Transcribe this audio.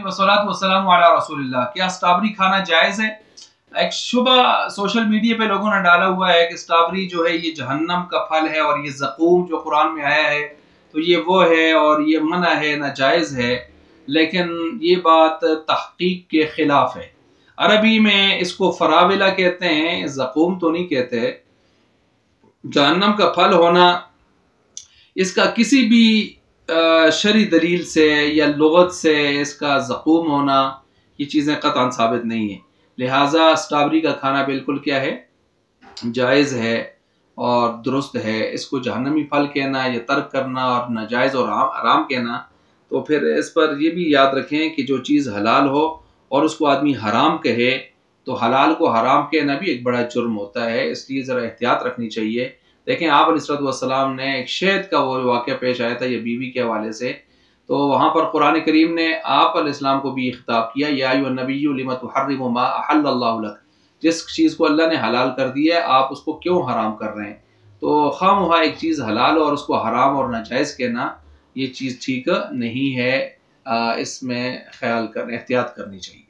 वस्सलातु वस्सलामु अला रसूलिल्लाह। क्या स्ट्रॉबेरी खाना जायज़ है? एक सुबह सोशल मीडिया पे लोगों ने डाला हुआ है कि स्ट्रॉबेरी जो है ये जहन्नम का फल है और ये ज़क़ूम जो कुरान में आया है तो ये वो है और ये मना है, नाजायज़ है। लेकिन ये बात तहक़ीक़ के ख़िलाफ़ है। अरबी में इसको फराविला कहते हैं, ज़क़ूम तो नहीं कहते। जहन्नम का फल होना इसका किसी भी शरई दलील से या लुगत से इसका ज़क़ूम होना ये चीज़ें क़तअन साबित नहीं है। लिहाजा स्ट्रॉबेरी का खाना बिल्कुल क्या है, जायज़ है और दुरुस्त है। इसको जहन्नमी फल कहना या तर्क करना और नाजायज़ और हराम कहना, तो फिर इस पर यह भी याद रखें कि जो चीज़ हलाल हो और उसको आदमी हराम कहे तो हलाल को हराम कहना भी एक बड़ा जुर्म होता है। इसलिए ज़रा एहतियात रखनी चाहिए। देखें, आप अलैहिस्सलाम ने एक शहद का वो वाक़या पेश आया था ये बीवी के हवाले से, तो वहाँ पर कुरान करीम ने आप अलैहिस्सलाम को भी खिताब किया, या अय्युहन नबिय्यु लिमा तुहर्रिमु मा अहल्लल्लाहु लक। जिस चीज़ को अल्लाह ने हलाल कर दिया है आप उसको क्यों हराम कर रहे हैं? तो खामखा एक चीज़ हलाल और उसको हराम और नाजायज़ कहना ये चीज़ ठीक नहीं है। इसमें ख्याल कर एहतियात करनी चाहिए।